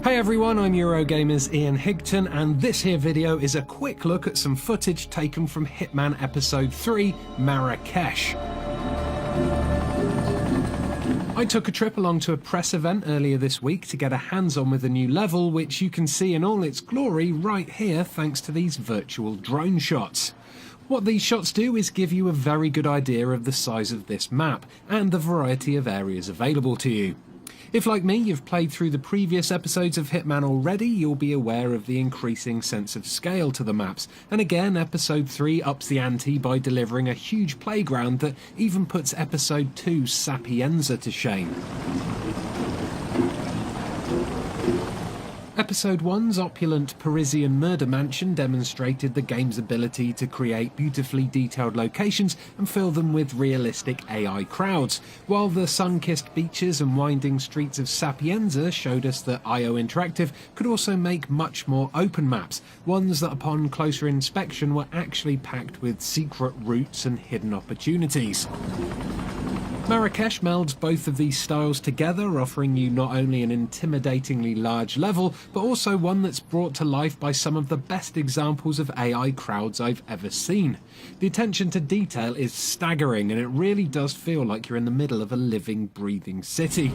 Hey everyone, I'm Eurogamer's Ian Higton, and this here video is a quick look at some footage taken from Hitman Episode 3, Marrakesh. I took a trip along to a press event earlier this week to get a hands-on with a new level, which you can see in all its glory right here thanks to these virtual drone shots. What these shots do is give you a very good idea of the size of this map and the variety of areas available to you. If, like me, you've played through the previous episodes of Hitman already, you'll be aware of the increasing sense of scale to the maps, and again, Episode 3 ups the ante by delivering a huge playground that even puts Episode 2's Sapienza to shame. Episode 1's opulent Parisian murder mansion demonstrated the game's ability to create beautifully detailed locations and fill them with realistic AI crowds, while the sun-kissed beaches and winding streets of Sapienza showed us that IO Interactive could also make much more open maps, ones that upon closer inspection were actually packed with secret routes and hidden opportunities. Marrakesh melds both of these styles together, offering you not only an intimidatingly large level, but also one that's brought to life by some of the best examples of AI crowds I've ever seen. The attention to detail is staggering, and it really does feel like you're in the middle of a living, breathing city.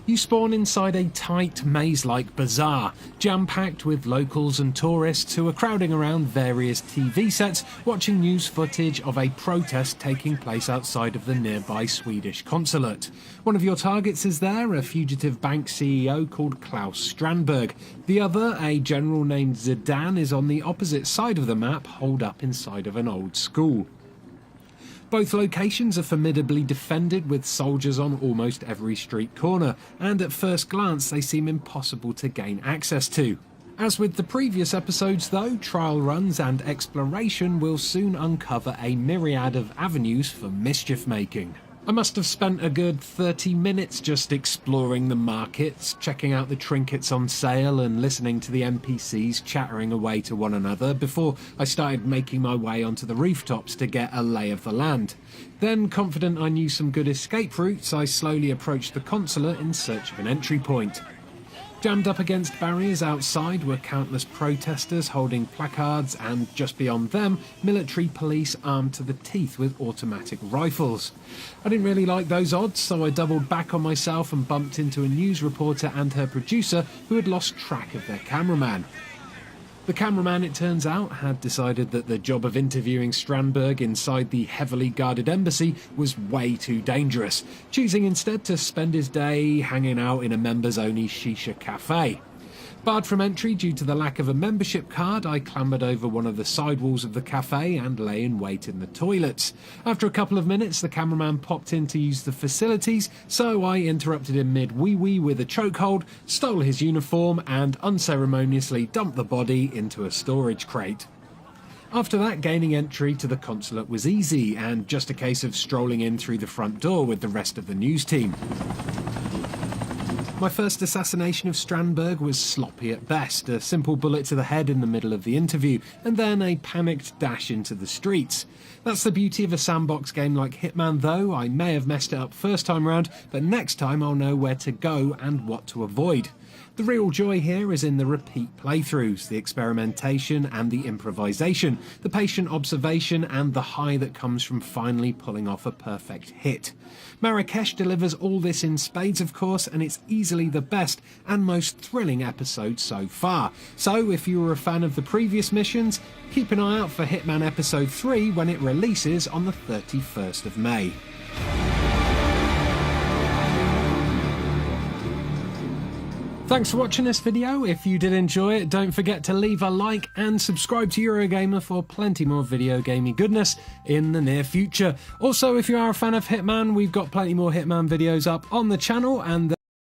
You spawn inside a tight, maze-like bazaar, jam-packed with locals and tourists who are crowding around various TV sets, watching news footage of a protest taking place outside of the nearby Swedish consulate. One of your targets is there, a fugitive bank CEO called Klaus Strandberg. The other, a general named Zidane, is on the opposite side of the map, holed up inside of an old school. Both locations are formidably defended with soldiers on almost every street corner, and at first glance they seem impossible to gain access to. As with the previous episodes though, trial runs and exploration will soon uncover a myriad of avenues for mischief making. I must have spent a good 30 minutes just exploring the markets, checking out the trinkets on sale and listening to the NPCs chattering away to one another before I started making my way onto the rooftops to get a lay of the land. Then, confident I knew some good escape routes, I slowly approached the consulate in search of an entry point. Jammed up against barriers outside were countless protesters holding placards, and just beyond them, military police armed to the teeth with automatic rifles. I didn't really like those odds, so I doubled back on myself and bumped into a news reporter and her producer who had lost track of their cameraman. The cameraman, it turns out, had decided that the job of interviewing Strandberg inside the heavily guarded embassy was way too dangerous, choosing instead to spend his day hanging out in a members-only shisha cafe. Barred from entry due to the lack of a membership card, I clambered over one of the sidewalls of the cafe and lay in wait in the toilets. After a couple of minutes, the cameraman popped in to use the facilities, so I interrupted him mid-wee-wee with a chokehold, stole his uniform, and unceremoniously dumped the body into a storage crate. After that, gaining entry to the consulate was easy, and just a case of strolling in through the front door with the rest of the news team. My first assassination of Strandberg was sloppy at best, a simple bullet to the head in the middle of the interview, and then a panicked dash into the streets. That's the beauty of a sandbox game like Hitman though. I may have messed it up first time round, but next time I'll know where to go and what to avoid. The real joy here is in the repeat playthroughs, the experimentation and the improvisation, the patient observation and the high that comes from finally pulling off a perfect hit. Marrakesh delivers all this in spades of course, and it's easily the best and most thrilling episode so far. So if you were a fan of the previous missions, keep an eye out for Hitman Episode 3 when it releases on the 31st of May. Thanks for watching this video. If you did enjoy it, don't forget to leave a like and subscribe to Eurogamer for plenty more video gaming goodness in the near future. Also, if you are a fan of Hitman, we've got plenty more Hitman videos up on the channel, and